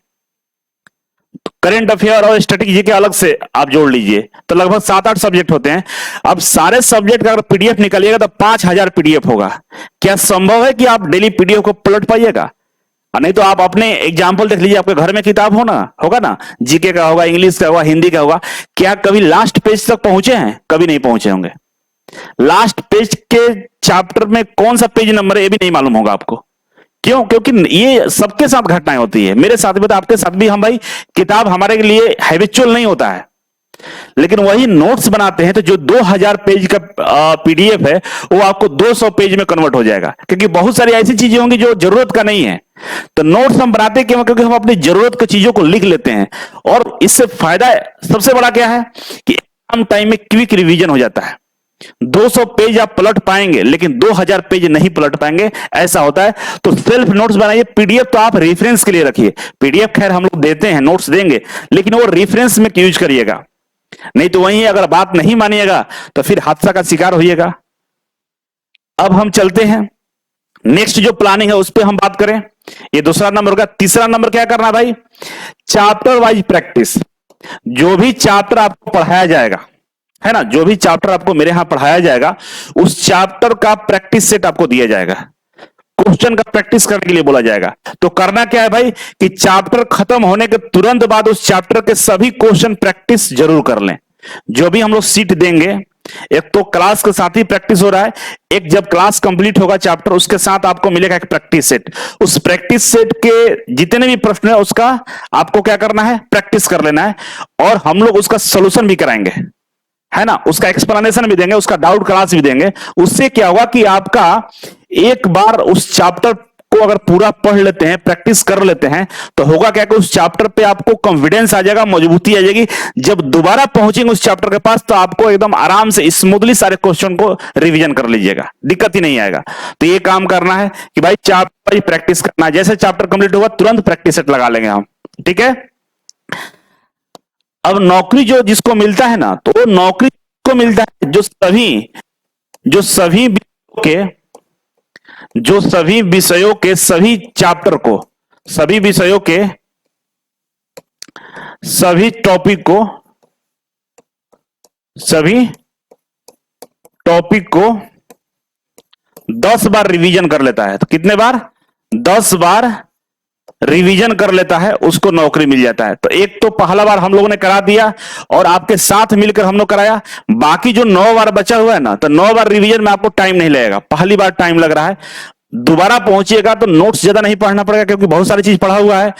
करंट अफेयर और स्टैटिक जीके अलग से आप जोड़ लीजिए तो लगभग 7-8 सब्जेक्ट होते हैं। अब सारे सब्जेक्ट का अगर पीडीएफ निकालिएगा तो 5000 पीडीएफ होगा। क्या संभव है कि आप डेली पीडीएफ को पलट पाइएगा? नहीं तो आप अपने एग्जाम्पल देख लीजिए, आपके घर में किताब होगा ना, जीके का होगा, इंग्लिश का होगा, हिंदी का होगा। क्या कभी लास्ट पेज तक पहुंचे हैं? कभी नहीं पहुंचे होंगे। लास्ट पेज के चैप्टर में कौन सा पेज नंबर है ये भी नहीं मालूम होगा आपको। क्यों? क्योंकि ये सबके साथ घटनाएं होती है, मेरे साथ भी तो आपके साथ भी। हम भाई किताब हमारे लिए हैबिचुअल नहीं होता है, लेकिन वही नोट्स बनाते हैं तो जो 2000 पेज का पीडीएफ है वो आपको 200 पेज में कन्वर्ट हो जाएगा, क्योंकि बहुत सारी ऐसी चीजें होंगी जो जरूरत का नहीं है। तो नोट्स हम बनाते क्यों? क्योंकि हम अपनी जरूरत की चीजों को लिख लेते हैं, और इससे फायदा सबसे बड़ा क्या है कि एग्जाम टाइम में क्विक रिवीजन हो जाता है। 200 पेज आप पलट पाएंगे लेकिन 2000 पेज नहीं पलट पाएंगे, ऐसा होता है। तो सेल्फ नोट्स बनाइए। पीडीएफ तो आप रेफरेंस के लिए रखिए, पीडीएफ खैर हम लोग देते हैं, नोट्स देंगे, लेकिन वो रेफरेंस में यूज करिएगा, नहीं तो वहीं अगर बात नहीं मानिएगा तो फिर हादसा का शिकार होइएगा। अब हम चलते हैं नेक्स्ट जो प्लानिंग है उस पर हम बात करें। ये दूसरा नंबर का। तीसरा नंबर क्या करना भाई? Chapter wise practice. जो भी चैप्टर आपको पढ़ाया जाएगा, है ना, जो भी चैप्टर आपको मेरे यहां पढ़ाया जाएगा उस चैप्टर का प्रैक्टिस सेट आपको दिया जाएगा, क्वेश्चन का प्रैक्टिस करने के लिए बोला जाएगा। तो करना क्या है भाई कि चैप्टर खत्म होने के तुरंत बाद उस चैप्टर के सभी क्वेश्चन प्रैक्टिस जरूर कर लें। जो भी हम लोग सीट देंगे, एक तो क्लास के साथ ही प्रैक्टिस हो रहा है, एक जब क्लास कंप्लीट होगा चैप्टर उसके साथ आपको मिलेगा एक प्रैक्टिस सेट। उस प्रैक्टिस सेट के जितने भी प्रश्न है उसका आपको क्या करना है? प्रैक्टिस कर लेना है, और हम लोग उसका सोल्यूशन भी कराएंगे, है ना, उसका एक्सप्लेनेशन भी देंगे, उसका डाउट क्लास भी देंगे। उससे क्या होगा कि आपका एक बार उस चैप्टर को अगर पूरा पढ़ लेते हैं, प्रैक्टिस कर लेते हैं, तो होगा क्या कि उस चैप्टर पे आपको कॉन्फिडेंस आ जाएगा, मजबूती आ जाएगी। जब दोबारा पहुंचेंगे उस चैप्टर के पास तो आपको एकदम आराम से स्मूथली सारे क्वेश्चन को रिवीजन कर लीजिएगा, दिक्कत ही नहीं आएगा। तो ये काम करना है कि भाई चैप्टर प्रैक्टिस करना है। जैसे चैप्टर कंप्लीट होगा तुरंत प्रैक्टिस सेट लगा लेंगे हम, ठीक है। अब नौकरी जो जिसको मिलता है ना, तो नौकरी को मिलता है जो सभी विषयों के सभी चैप्टर को, सभी विषयों के सभी टॉपिक को 10 बार रिवीजन कर लेता है। तो कितने बार? 10 बार रिवीजन कर लेता है, उसको नौकरी मिल जाता है। तो एक तो पहला बार हम लोगों ने करा दिया और आपके साथ मिलकर हम लोग कराया, बाकी जो 9 बार बचा हुआ है ना, तो 9 बार रिवीजन में आपको टाइम नहीं लगेगा। पहली बार टाइम लग रहा है, दोबारा पहुंचिएगा तो नोट्स ज्यादा नहीं पढ़ना पड़ेगा, क्योंकि बहुत सारी चीज पढ़ा हुआ है,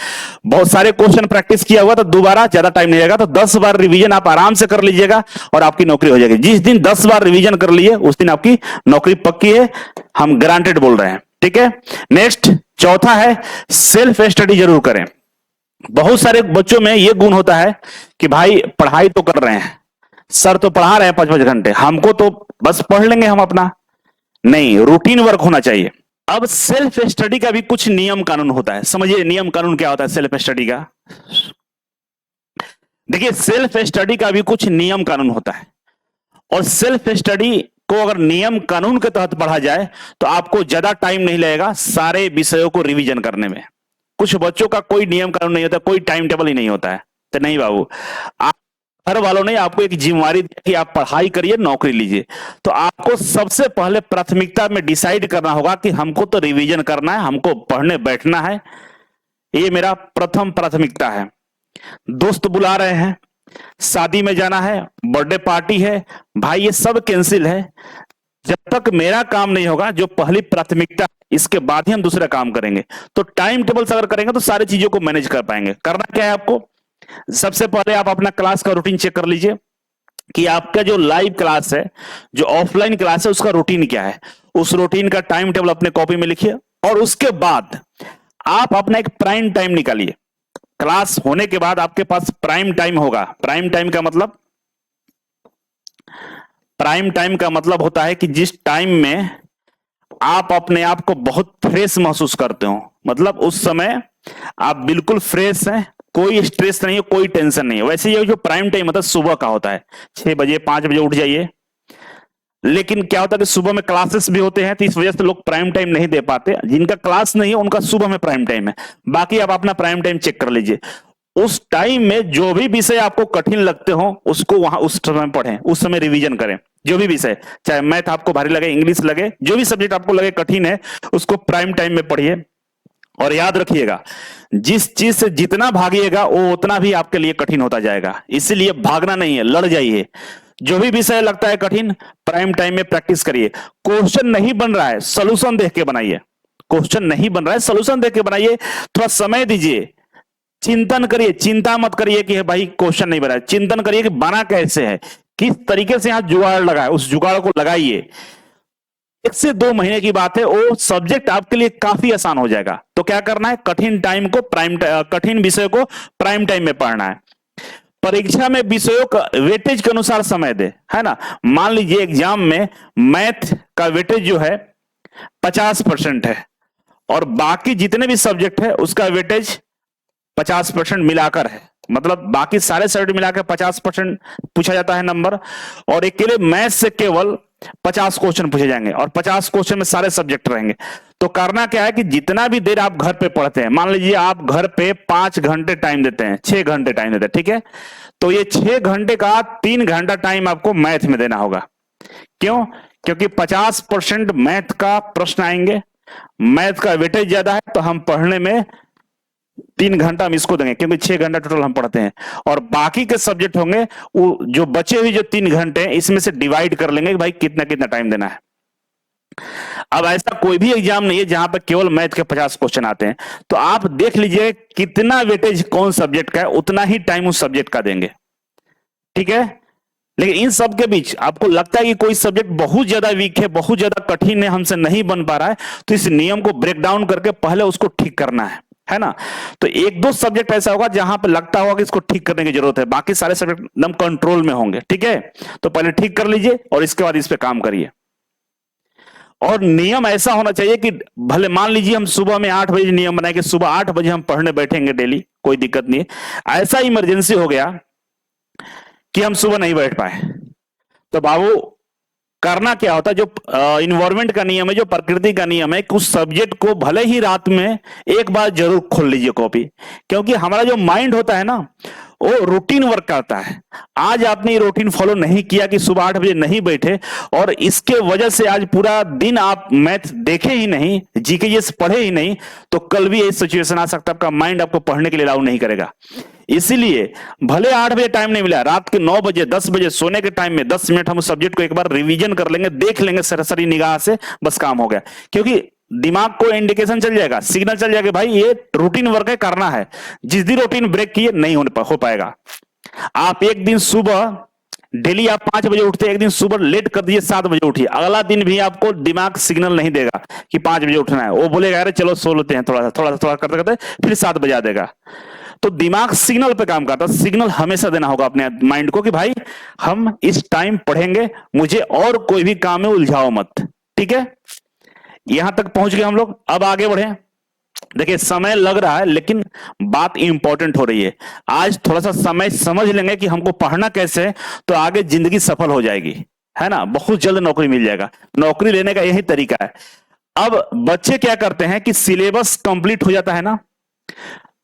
बहुत सारे क्वेश्चन प्रैक्टिस किया हुआ, तो दोबारा ज्यादा टाइम नहीं लगेगा। तो 10 बार रिवीजन आप आराम से कर लीजिएगा और आपकी नौकरी हो जाएगी। जिस दिन 10 बार रिवीजन कर लिए उस दिन आपकी नौकरी पक्की है, हम गारंटेड बोल रहे हैं, ठीक है। नेक्स्ट चौथा है सेल्फ स्टडी जरूर करें। बहुत सारे बच्चों में यह गुण होता है कि भाई पढ़ाई तो कर रहे हैं, सर तो पढ़ा रहे हैं 5-5 घंटे, हमको तो बस पढ़ लेंगे हम अपना, नहीं, रूटीन वर्क होना चाहिए। अब सेल्फ स्टडी का भी कुछ नियम कानून होता है। समझिए नियम कानून क्या होता है सेल्फ स्टडी का। देखिए सेल्फ स्टडी का भी कुछ नियम कानून होता है, और सेल्फ स्टडी को अगर नियम कानून के तहत पढ़ा जाए तो आपको ज्यादा टाइम नहीं लगेगा सारे विषयों को रिवीजन करने में। कुछ बच्चों का कोई नियम कानून नहीं होता, कोई टाइम टेबल ही नहीं होता है। तो नहीं बाबू, आप घर वालों ने आपको एक जिम्मेवारी दी कि आप पढ़ाई करिए, नौकरी लीजिए, तो आपको सबसे पहले प्राथमिकता में डिसाइड करना होगा कि हमको तो रिवीजन करना है, हमको पढ़ने बैठना है, ये मेरा प्रथम प्राथमिकता है। दोस्त बुला रहे हैं, शादी में जाना है, बर्थडे पार्टी है, भाई ये सब कैंसिल है। जब तक मेरा काम नहीं होगा, जो पहली प्राथमिकता, इसके बाद ही हम दूसरा काम करेंगे। तो टाइम टेबल अगर करेंगे तो सारी चीजों को मैनेज कर पाएंगे। करना क्या है आपको? सबसे पहले आप अपना क्लास का रूटीन चेक कर लीजिए कि आपका जो लाइव क्लास है, जो ऑफलाइन क्लास है, उसका रूटीन क्या है। उस रूटीन का टाइम टेबल अपने कॉपी में लिखिए, और उसके बाद आप अपना एक प्राइम टाइम निकालिए। क्लास होने के बाद आपके पास प्राइम टाइम होगा। प्राइम टाइम का मतलब होता है कि जिस टाइम में आप अपने आप को बहुत फ्रेश महसूस करते हो, मतलब उस समय आप बिल्कुल फ्रेश हैं, कोई स्ट्रेस नहीं है, कोई टेंशन नहीं है। वैसे ये जो प्राइम टाइम मतलब सुबह का होता है, 6 बजे 5 बजे उठ जाइए। लेकिन क्या होता है कि सुबह में क्लासेस भी होते हैं, तो इस वजह से लोग प्राइम टाइम नहीं दे पाते। जिनका क्लास नहीं है उनका सुबह में प्राइम टाइम है। बाकी आप अपना प्राइम टाइम चेक कर लीजिए। उस टाइम में जो भी विषय आपको कठिन लगते हो उसको वहां उस समय पढ़ें, उस समय रिवीजन करें। जो भी विषय, चाहे मैथ आपको भारी लगे, इंग्लिश लगे, जो भी सब्जेक्ट आपको लगे कठिन है, उसको प्राइम टाइम में पढ़िए। और याद रखिएगा, जिस चीज से जितना भागिएगा वो उतना भी आपके लिए कठिन होता जाएगा। इसीलिए भागना नहीं है, लड़ जाइए। जो भी विषय लगता है कठिन, प्राइम टाइम में प्रैक्टिस करिए। क्वेश्चन नहीं बन रहा है, सोल्यूशन देख के बनाइए। क्वेश्चन नहीं बन रहा है, सोल्यूशन देख के बनाइए। थोड़ा समय दीजिए, चिंतन करिए, चिंता मत करिए कि भाई क्वेश्चन नहीं बना, चिंतन करिए कि बना कैसे है, किस तरीके से यहाँ जुगाड़ लगा है, उस जुगाड़ को लगाइए। 1 से 2 महीने की बात है, वो सब्जेक्ट आपके लिए काफी आसान हो जाएगा। तो क्या करना है, कठिन विषय को प्राइम टाइम में पढ़ना है। परीक्षा में विषयों का वेटेज के अनुसार समय दे, है ना। मान लीजिए एग्जाम में मैथ का वेटेज जो है 50% है, और बाकी जितने भी सब्जेक्ट है उसका वेटेज 50% मिलाकर है, मतलब बाकी सारे सब्जेक्ट मिलाकर 50% पूछा जाता है नंबर, और अकेले मैथ से केवल 50 क्वेश्चन पूछे जाएंगे, और 50 क्वेश्चन में सारे सब्जेक्ट रहेंगे। तो करना क्या है कि जितना भी देर आप घर पे पढ़ते हैं, मान लीजिए आप घर पे 5 घंटे टाइम देते हैं, 6 घंटे टाइम देते हैं, ठीक है, तो ये 6 घंटे का 3 घंटा टाइम आपको मैथ में देना होगा। क्यों? क्योंकि 50% मैथ का प्रश्न आएंगे, मैथ का वेटेज ज्यादा है, तो हम पढ़ने में 3 घंटा हम इसको देंगे, क्योंकि 6 घंटा टोटल हम पढ़ते हैं, और बाकी के सब्जेक्ट होंगे वो जो बचे हुए जो 3 घंटे हैं इसमें से डिवाइड कर लेंगे कि भाई कितना कितना टाइम देना है। अब ऐसा कोई भी एग्जाम नहीं है जहां पर केवल मैथ के 50 क्वेश्चन आते हैं, तो आप देख लीजिए कितना वेटेज कौन सब्जेक्ट का है, उतना ही टाइम उस सब्जेक्ट का देंगे, ठीक है। लेकिन इन सब के बीच आपको लगता है कि कोई सब्जेक्ट बहुत ज्यादा वीक है, बहुत ज्यादा कठिन है, हमसे नहीं बन पा रहा है, तो इस नियम को ब्रेक डाउन करके पहले उसको ठीक करना है ना। तो 1-2 सब्जेक्ट ऐसा होगा जहां पर लगता होगा कि इसको ठीक करने की जरूरत है, बाकी सारे सब्जेक्ट एकदम कंट्रोल में होंगे, ठीक है। तो पहले ठीक कर लीजिए और इसके बाद इस पे काम करिए। और नियम ऐसा होना चाहिए कि भले मान लीजिए हम सुबह में 8 बजे नियम बनाए कि सुबह 8 बजे हम पढ़ने बैठेंगे डेली, कोई दिक्कत नहीं है। ऐसा इमरजेंसी हो गया कि हम सुबह नहीं बैठ पाए, तो बाबू करना क्या होता है, जो इन्वायरमेंट का नियम है, जो प्रकृति का नियम है, कि उस सब्जेक्ट को भले ही रात में एक बार जरूर खोल लीजिए कॉपी, क्योंकि हमारा जो माइंड होता है ना वो रूटीन वर्क करता है। आज आपने ये रूटीन फॉलो नहीं किया कि सुबह 8 बजे नहीं बैठे, और इसके वजह से आज पूरा दिन आप मैथ देखे ही नहीं, जीके पढ़े ही नहीं, तो कल भी ये सिचुएशन आ सकता है, आपका माइंड आपको पढ़ने के लिए अलाउ नहीं करेगा। इसीलिए भले 8 बजे टाइम नहीं मिला, रात के 9 बजे 10 बजे सोने के टाइम में 10 मिनट हम उस सब्जेक्ट को एक बार रिवीजन कर लेंगे, देख लेंगे सरसरी निगाह से, बस काम हो गया। क्योंकि दिमाग को इंडिकेशन चल जाएगा, सिग्नल चल जाएगा, भाई ये रूटीन वर्क है, करना है। जिस दिन रूटीन ब्रेक किए नहीं हो पाएगा। आप एक दिन सुबह डेली आप 5 बजे उठते हैं, एक दिन सुबह लेट कर दीजिए 7 बजे उठिए, अगला दिन भी आपको दिमाग सिग्नल नहीं देगा कि 5 बजे उठना है, वो बोलेगा अरे चलो सो लेते हैं, थोड़ा करते करते फिर 7 बजा देगा। तो दिमाग सिग्नल पे काम करता है, सिग्नल हमेशा देना होगा अपने माइंड को कि भाई हम इस टाइम पढ़ेंगे, मुझे और कोई भी काम में उलझाओ मत, ठीक है। यहां तक पहुंच गए हम लोग, अब आगे बढ़े। देखिए समय लग रहा है लेकिन बात इंपॉर्टेंट हो रही है। आज थोड़ा सा समय समझ लेंगे कि हमको पढ़ना कैसे है, तो आगे जिंदगी सफल हो जाएगी, है ना। बहुत जल्द नौकरी मिल जाएगा, नौकरी लेने का यही तरीका है। अब बच्चे क्या करते हैं कि सिलेबस कंप्लीट हो जाता है ना,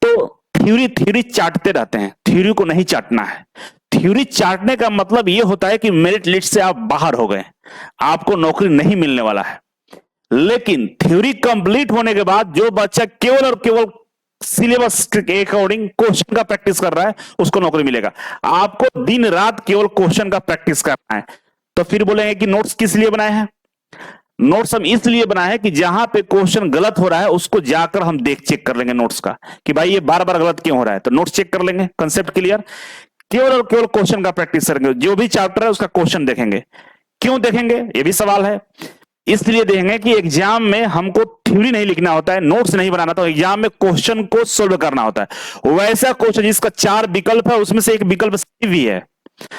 तो थ्योरी चाटते रहते हैं। थ्योरी को नहीं चाटना है। थ्योरी चाटने का मतलब यह होता है कि मेरिट लिस्ट से आप बाहर हो गए, आपको नौकरी नहीं मिलने वाला है। लेकिन थ्योरी कंप्लीट होने के बाद जो बच्चा केवल और केवल सिलेबस के अकॉर्डिंग क्वेश्चन का प्रैक्टिस कर रहा है, उसको नौकरी मिलेगा। आपको दिन रात केवल क्वेश्चन का प्रैक्टिस करना है। तो फिर बोलेंगे कि नोट्स किस लिए बनाए हैं? नोट्स हम इसलिए बनाए हैं कि जहां पे क्वेश्चन गलत हो रहा है उसको जाकर हम चेक कर लेंगे नोट्स का, कि भाई ये बार बार गलत क्यों हो रहा है, तो नोट्स चेक कर लेंगे। Concept clear. केवल और केवल क्वेश्चन का प्रैक्टिस करेंगे, जो भी चैप्टर है उसका क्वेश्चन देखेंगे। क्यों देखेंगे ये भी सवाल है। इसलिए देखेंगे कि एग्जाम में हमको थ्योरी नहीं लिखना होता है, नोट्स नहीं बनाना, तो एग्जाम में क्वेश्चन को सोल्व करना होता है। वैसा क्वेश्चन जिसका 4 विकल्प है उसमें से एक विकल्प सही भी है,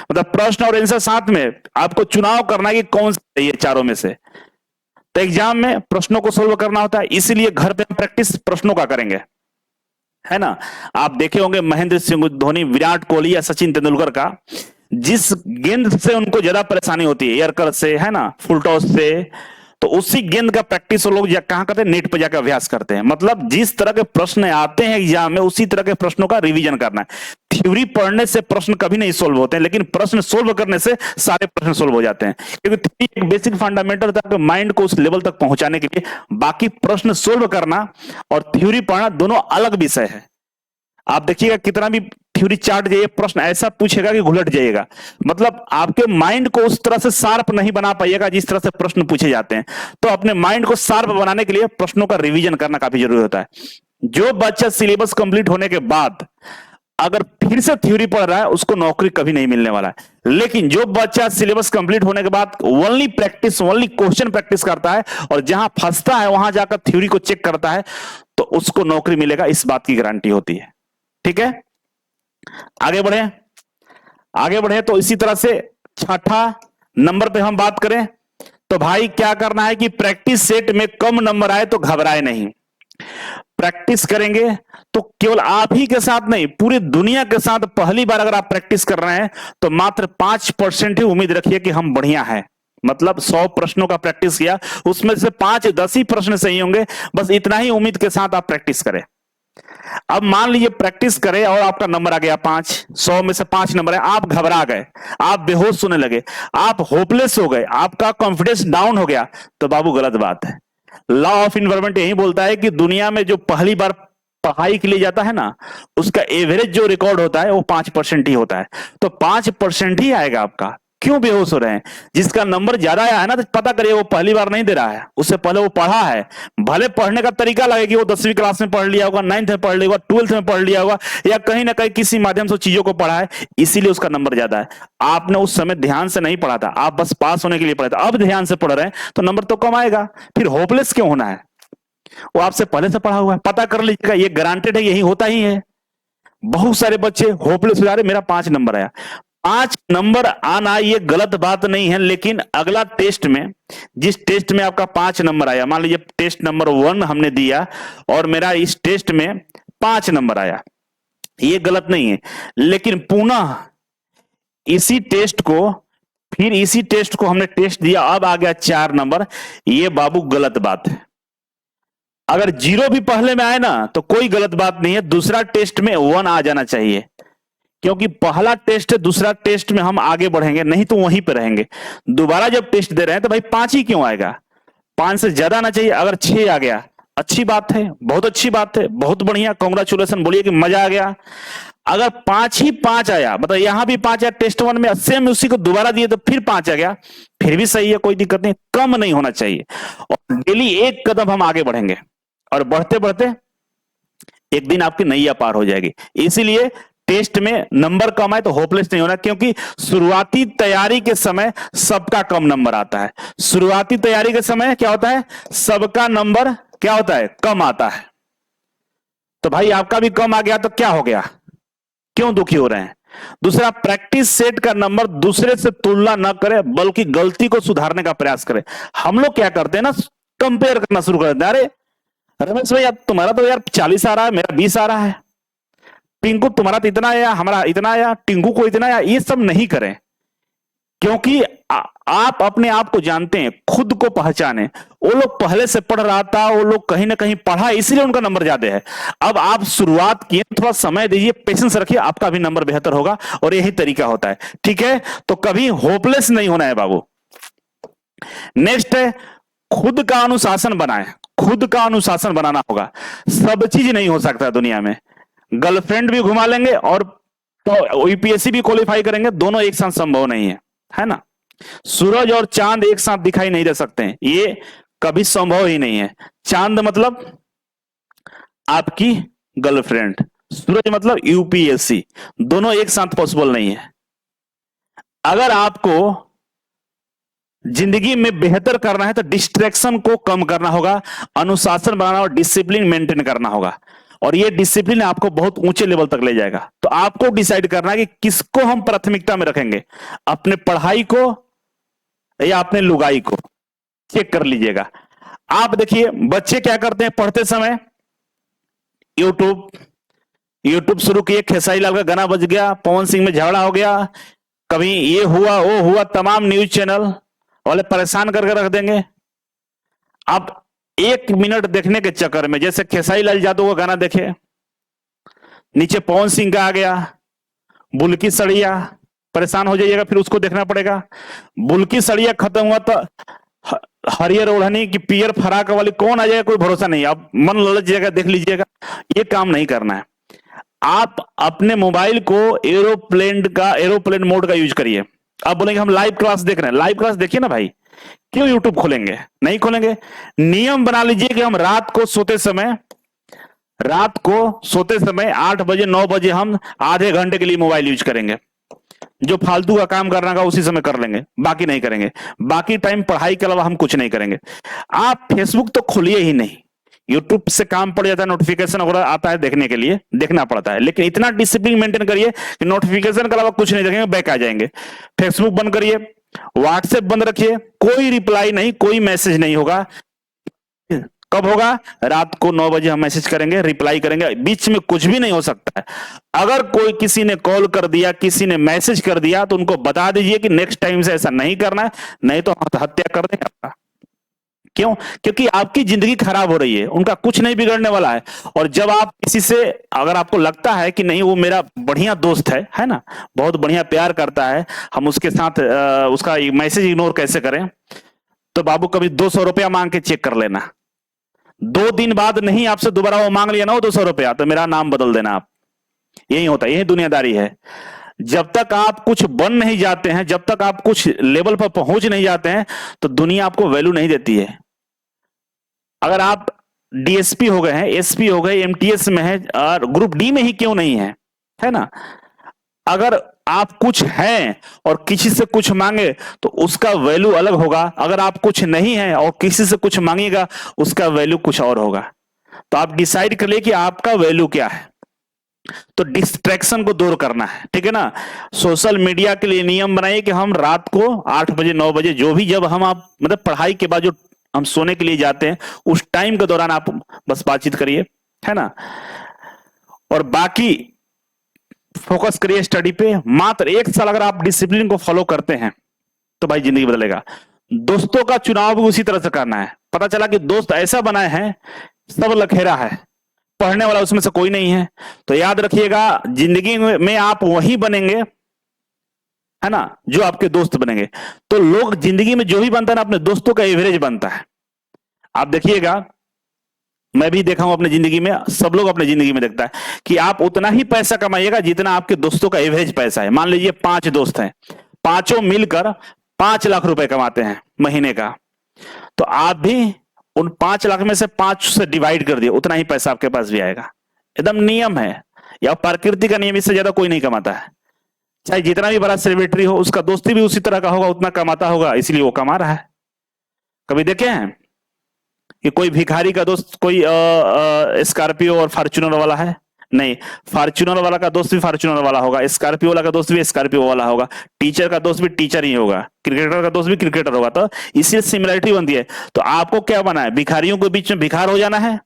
मतलब प्रश्न और आंसर साथ में, आपको चुनाव करना है कि कौन सा है चारों में से। तो एग्जाम में प्रश्नों को सोल्व करना होता है, इसीलिए घर पे प्रैक्टिस प्रश्नों का करेंगे, है ना। आप देखे होंगे महेंद्र सिंह धोनी, विराट कोहली या सचिन तेंदुलकर का, जिस गेंद से उनको ज्यादा परेशानी होती है, एयरकर से, है ना, फुल टॉस से, तो उसी गेंद का प्रैक्टिस वो लोग कहां करते हैं? नेट पर जाकर अभ्यास करते हैं। मतलब जिस तरह के प्रश्न आते हैं एग्जाम में उसी तरह के प्रश्नों का रिवीजन करना है। थ्योरी पढ़ने से प्रश्न कभी नहीं सोल्व होते हैं, लेकिन प्रश्न सोल्व करने से सारे प्रश्न सोल्व हो जाते हैं, क्योंकि थ्योरी एक बेसिक फंडामेंटल होता है माइंड को उस लेवल तक पहुंचाने के लिए। बाकी प्रश्न सोल्व करना और थ्योरी पढ़ना दोनों अलग विषय है। आप देखिएगा कितना भी थ्योरी चार्ट जाइए, प्रश्न ऐसा पूछेगा कि घुलट जाइएगा। मतलब आपके माइंड को उस तरह से शार्प नहीं बना पाइएगा जिस तरह से प्रश्न पूछे जाते हैं। तो अपने माइंड को शार्प बनाने के लिए प्रश्नों का रिवीजन करना काफी जरूरी होता है। जो बच्चा सिलेबस कंप्लीट होने के बाद अगर फिर से थ्योरी पढ़ रहा है उसको नौकरी कभी नहीं मिलने वाला है। लेकिन जो बच्चा सिलेबस कंप्लीट होने के बाद only practice, only question practice करता है और जहां फंसता है वहां जाकर थ्योरी को चेक करता है तो उसको नौकरी मिलेगा, इस बात की गारंटी होती है। ठीक है, आगे बढ़े। आगे बढ़े तो इसी तरह से छठा नंबर पे हम बात करें तो भाई क्या करना है कि प्रैक्टिस सेट में कम नंबर आए तो घबराए नहीं। प्रैक्टिस करेंगे तो केवल आप ही के साथ नहीं, पूरी दुनिया के साथ पहली बार अगर आप प्रैक्टिस कर रहे हैं तो मात्र 5% ही उम्मीद रखिए कि हम बढ़िया हैं। मतलब 100 प्रश्नों का प्रैक्टिस किया, उसमें से 5-10 ही प्रश्न सही होंगे, बस इतना ही उम्मीद के साथ आप प्रैक्टिस करें। अब मान लीजिए प्रैक्टिस करें और आपका नंबर आ गया 5, 100 में से 5 नंबर है, आप घबरा गए, आप बेहोश होने लगे, आप होपलेस हो गए, आपका कॉन्फिडेंस डाउन हो गया, तो बाबू गलत बात है। लॉ ऑफ इन्वायरमेंट यही बोलता है कि दुनिया में जो पहली बार पढ़ाई के लिए जाता है ना, उसका एवरेज जो रिकॉर्ड होता है वो 5% ही होता है। तो 5% ही आएगा आपका। क्यों बेहोश हो रहे हैं? जिसका नंबर ज्यादा आया है ना, तो पता करिए वो पहली बार नहीं दे रहा है, उससे पहले वो पढ़ा है। भले पढ़ने का तरीका लगे कि वो 10वीं क्लास में पढ़ लिया होगा, 9th में पढ़ लिया होगा, 12th में पढ़ लिया होगा, या कहीं ना कहीं किसी माध्यम से चीजों को पढ़ा है, इसीलिए उसका नंबर ज्यादा है। आपने उस समय ध्यान से नहीं पढ़ा था, आप बस पास होने के लिए पढ़े थे। अब ध्यान से पढ़ रहे हैं तो नंबर तो कम आएगा। फिर होपलेस क्यों होना है? वो आपसे पहले से पढ़ा हुआ है, पता कर लीजिएगा, ये गारंटेड है, यही होता ही है। बहुत सारे बच्चे होपलेस हो जा रहे, मेरा 5 नंबर आया। 5 नंबर आना ये गलत बात नहीं है, लेकिन अगला टेस्ट में, जिस टेस्ट में आपका 5 नंबर आया, मान लीजिए टेस्ट नंबर 1 हमने दिया और मेरा इस टेस्ट में 5 नंबर आया, ये गलत नहीं है। लेकिन पुनः इसी टेस्ट को, फिर इसी टेस्ट को हमने टेस्ट दिया, अब आ गया 4 नंबर, ये बाबू गलत बात है। अगर 0 भी पहले में आए ना तो कोई गलत बात नहीं है, दूसरा टेस्ट में 1 आ जाना चाहिए, क्योंकि पहला टेस्ट है, दूसरा टेस्ट में हम आगे बढ़ेंगे, नहीं तो वहीं पे रहेंगे। दोबारा जब टेस्ट दे रहे हैं तो भाई 5 ही क्यों आएगा? 5 से ज्यादा आना चाहिए। अगर 6 आ गया, अच्छी बात है, बहुत अच्छी बात है, बहुत बढ़िया, कांग्रेचुलेशन बोलिए कि मजा आ गया। अगर 5 ही 5 आया, मतलब यहां भी 5 आया टेस्ट 1 में, सेम उसी को दोबारा दिए तो फिर 5 आ गया, फिर भी सही है, कोई दिक्कत नहीं, कम नहीं होना चाहिए। और डेली एक कदम हम आगे बढ़ेंगे और बढ़ते बढ़ते एक दिन आपकी नैया पार हो जाएगी। इसीलिए टेस्ट में नंबर कम आए तो होपलेस नहीं होना, क्योंकि शुरुआती तैयारी के समय सबका कम नंबर आता है। शुरुआती तैयारी के समय क्या होता है? सबका नंबर क्या होता है? कम आता है। तो भाई आपका भी कम आ गया तो क्या हो गया? क्यों दुखी हो रहे हैं? दूसरा, प्रैक्टिस सेट का नंबर दूसरे से तुलना न करें, बल्कि गलती को सुधारने का प्रयास करें। हम लोग क्या करते हैं ना, कंपेयर करना शुरू कर देते हैं। अरे रमेश भाई, तुम्हारा तो यार 40 आ रहा है, मेरा 20 आ रहा है। पिंकू तुम्हारा तो इतना आया, हमारा इतना आया, टिंकू को इतना आया। ये सब नहीं करें, क्योंकि आप अपने आप को जानते हैं, खुद को पहचाने। वो लोग पहले से पढ़ रहा था, वो लोग कहीं ना कहीं पढ़ा, इसलिए उनका नंबर ज्यादा है। अब आप शुरुआत किए, थोड़ा समय दीजिए, पेशेंस रखिए, आपका भी नंबर बेहतर होगा। और यही तरीका होता है, ठीक है? तो कभी होपलेस नहीं होना है बाबू। नेक्स्ट है, खुद का अनुशासन बनाए। खुद का अनुशासन बनाना होगा। सब चीज नहीं हो सकता दुनिया में। गर्लफ्रेंड भी घुमा लेंगे और तो यूपीएससी भी क्वालिफाई करेंगे, दोनों एक साथ संभव नहीं है, है ना? सूरज और चांद एक साथ दिखाई नहीं दे सकते हैं, ये कभी संभव ही नहीं है। चांद मतलब आपकी गर्लफ्रेंड, सूरज मतलब यूपीएससी, दोनों एक साथ पॉसिबल नहीं है। अगर आपको जिंदगी में बेहतर करना है तो डिस्ट्रैक्शन को कम करना होगा, अनुशासन बनाना और डिसिप्लिन मेंटेन करना होगा। और ये डिसिप्लिन आपको बहुत ऊंचे लेवल तक ले जाएगा। तो आपको डिसाइड करना है कि किसको हम प्राथमिकता में रखेंगे, अपने पढ़ाई को या अपने लुगाई को। चेक कर लीजिएगा। आप देखिए बच्चे क्या करते हैं पढ़ते समय, यूट्यूब शुरू किए, खेसारी लाल का गाना बज गया, पवन सिंह में झगड़ा हो गया, कभी ये हुआ वो हुआ, तमाम न्यूज चैनल वाले परेशान करके रख देंगे। आप 1 मिनट देखने के चक्कर में, जैसे खेसारी लाल यादव का गाना देखे, नीचे पवन सिंह का आ गया, बुल्की सड़िया, परेशान हो जाइएगा, फिर उसको देखना पड़ेगा। बुल्की सड़िया खत्म हुआ तो हरियर ओढ़नी की पियर फराक वाली कौन आ जाएगा, कोई भरोसा नहीं। आप मन ललच जाएगा, देख लीजिएगा। ये काम नहीं करना है। आप अपने मोबाइल को एरोप्लेन मोड का यूज करिए। आप बोलेंगे हम लाइव क्लास देख रहे हैं, लाइव क्लास देखिए ना भाई, क्यों यूट्यूब खोलेंगे? नहीं खोलेंगे। नियम बना लीजिए कि हम रात को सोते समय रात को सोते समय 8 बजे 9 बजे हम आधे घंटे के लिए मोबाइल यूज करेंगे। जो फालतू का काम करना का उसी समय कर लेंगे, बाकी नहीं करेंगे। बाकी टाइम पढ़ाई के अलावा हम कुछ नहीं करेंगे। आप फेसबुक तो खोलिए ही नहीं। यूट्यूब से काम पड़ जाता है, नोटिफिकेशन वगैरह आता है, देखने के लिए देखना पड़ता है, लेकिन इतना डिसिप्लिन मेंटेन करिए कि नोटिफिकेशन के अलावा कुछ नहीं देखेंगे, बैक आ जाएंगे। फेसबुक बंद करिए, व्हाट्सएप बंद रखिए, कोई रिप्लाई नहीं, कोई मैसेज नहीं होगा। कब होगा? रात को 9 बजे हम मैसेज करेंगे, रिप्लाई करेंगे, बीच में कुछ भी नहीं हो सकता है। अगर कोई किसी ने कॉल कर दिया, किसी ने मैसेज कर दिया, तो उनको बता दीजिए कि नेक्स्ट टाइम से ऐसा नहीं करना है, नहीं तो हत्या कर देगा। क्यों? क्योंकि आपकी जिंदगी खराब हो रही है, उनका कुछ नहीं बिगड़ने वाला है। और जब आप किसी से, अगर आपको लगता है कि नहीं वो मेरा बढ़िया दोस्त है ना, बहुत बढ़िया प्यार करता है, हम उसके साथ उसका मैसेज इग्नोर कैसे करें, तो बाबू कभी 200 रुपया मांग के चेक कर लेना। 2 दिन बाद नहीं आपसे दोबारा वो मांग लिया ना वो 200 रुपया, तो मेरा नाम बदल देना आप। यही होता है, यही दुनियादारी है। जब तक आप कुछ बन नहीं जाते हैं, जब तक आप कुछ लेवल पर पहुंच नहीं जाते हैं, तो दुनिया आपको वैल्यू नहीं देती है। अगर आप डीएसपी हो गए हैं, एसपी हो गए, एमटीएस में है, और ग्रुप डी में ही क्यों नहीं है ना, अगर आप कुछ हैं और किसी से कुछ मांगे तो उसका वैल्यू अलग होगा। अगर आप कुछ नहीं है और किसी से कुछ मांगेगा, उसका वैल्यू कुछ और होगा। तो आप डिसाइड कर लिए कि आपका वैल्यू क्या है। तो डिस्ट्रैक्शन को दूर करना है, ठीक है ना। सोशल मीडिया के लिए नियम बनाइए कि हम रात को 8 बजे 9 बजे जो भी, जब हम आप मतलब पढ़ाई के बाद जो हम सोने के लिए जाते हैं, उस टाइम के दौरान आप बस बातचीत करिए, है ना। और बाकी फोकस करिए स्टडी पे। मात्र 1 साल अगर आप डिसिप्लिन को फॉलो करते हैं तो भाई जिंदगी बदलेगा। दोस्तों का चुनाव भी उसी तरह से करना है। पता चला कि दोस्त ऐसा बनाए हैं, सब लखेरा है, पढ़ने वाला उसमें से कोई नहीं है, तो याद रखिएगा जिंदगी में आप वही बनेंगे, है ना, जो आपके दोस्त बनेंगे। तो लोग जिंदगी में जो भी बनता है ना, अपने दोस्तों का एवरेज बनता है। आप देखिएगा, मैं भी देखा हूं अपनी जिंदगी में, सब लोग अपनी जिंदगी में देखता है कि आप उतना ही पैसा कमाइएगा जितना आपके दोस्तों का एवरेज पैसा है। मान लीजिए 5 दोस्त हैं, पांचों मिलकर 5 लाख रुपए कमाते हैं महीने का, तो आप भी उन 5 लाख में से 5 से डिवाइड कर दिए, उतना ही पैसा आपके पास भी आएगा। एकदम नियम है, या प्रकृति का नियम, इससे ज्यादा कोई नहीं कमाता है। चाहे जितना भी बड़ा सेलिब्रिटी हो, उसका दोस्ती भी उसी तरह का होगा, उतना कमाता होगा, इसलिए वो कमा रहा है। कभी देखे हैं कि कोई भिखारी का दोस्त कोई स्कॉर्पियो और फॉर्च्यूनर वाला है? नहीं, फॉर्च्यूनर वाला का दोस्त भी फॉर्च्यूनर वाला होगा, स्कॉर्पियो वाला का दोस्त भी स्कॉर्पियो वाला होगा, टीचर का दोस्त भी टीचर ही होगा, क्रिकेटर का दोस्त भी क्रिकेटर होगा। तो इससे सिमिलरिटी बनती है। तो आपको क्या बना है? भिखारियों के बीच में भिखार हो जाना है,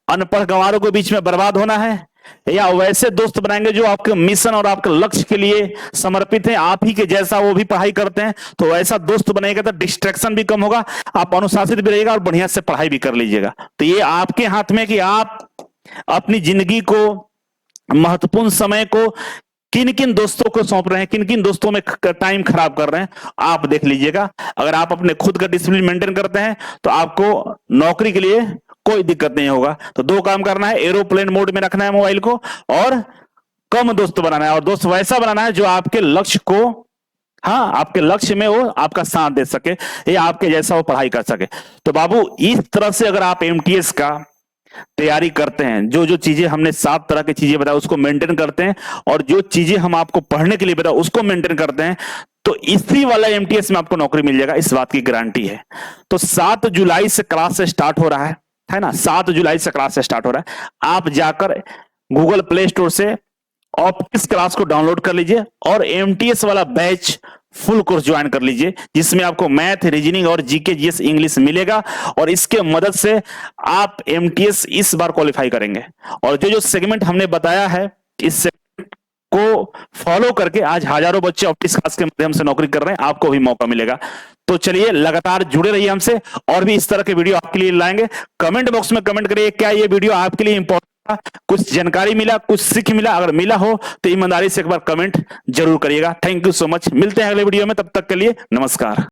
अनपढ़ गंवारों के बीच में बर्बाद होना है, या वैसे दोस्त बनाएंगे जो आपके मिशन और आपके लक्ष्य के लिए समर्पित हैं, आप ही के जैसा वो भी पढ़ाई करते हैं, तो वैसा दोस्त बनेगा तो डिस्ट्रैक्शन भी कम होगा, आप अनुशासित भी रहिएगा और बढ़िया से पढ़ाई भी कर लीजिएगा। तो ये आपके हाथ में कि आप अपनी जिंदगी को, महत्वपूर्ण समय को किन किन दोस्तों को सौंप रहे हैं, किन किन दोस्तों में टाइम खराब कर रहे हैं, आप देख लीजिएगा। अगर आप अपने खुद का डिसिप्लिन मेंटेन करते हैं तो आपको नौकरी के लिए कोई दिक्कत नहीं होगा। तो 2 काम करना है, एरोप्लेन मोड में रखना है मोबाइल को, और कम दोस्त बनाना है, और दोस्त वैसा बनाना है जो आपके लक्ष्य को, हाँ, आपके लक्ष्य में वो आपका साथ दे सके, या आपके जैसा वो पढ़ाई कर सके। तो बाबू इस तरह से अगर आप एमटीएस का तैयारी करते हैं, जो जो चीजें हमने 7 तरह की चीजें बताई उसको मेंटेन करते हैं, और जो चीजें हम आपको पढ़ने के लिए बताए उसको मेंटेन करते हैं, तो इसी वाला एमटीएस में आपको नौकरी मिल जाएगा, इस बात की गारंटी है। तो 7 जुलाई से क्लास स्टार्ट हो रहा है ना, 7 जुलाई से क्लास स्टार्ट हो रहा है। आप जाकर गूगल प्ले स्टोर से ऑप्टिक्स क्लास को डाउनलोड कर लीजिए और एमटीएस वाला बैच फुल कोर्स ज्वाइन कर लीजिए, जिसमें आपको मैथ, रीजनिंग और जीके, जीएस, इंग्लिश मिलेगा, और इसके मदद से आप एमटीएस इस बार क्वालिफाई करेंगे। और जो जो सेगमेंट हमने बताया है, इस सेगमेंट को फॉलो करके आज हजारों बच्चे ऑप्टिक्स क्लास के माध्यम से नौकरी कर रहे हैं, आपको भी मौका मिलेगा। तो चलिए लगातार जुड़े रहिए हमसे, और भी इस तरह के वीडियो आपके लिए लाएंगे। कमेंट बॉक्स में कमेंट करिए, क्या ये वीडियो आपके लिए इंपॉर्टेंट, कुछ जानकारी मिला, कुछ सीख मिला? अगर मिला हो तो ईमानदारी से एक बार कमेंट जरूर करिएगा। थैंक यू सो मच, मिलते हैं अगले वीडियो में, तब तक के लिए नमस्कार।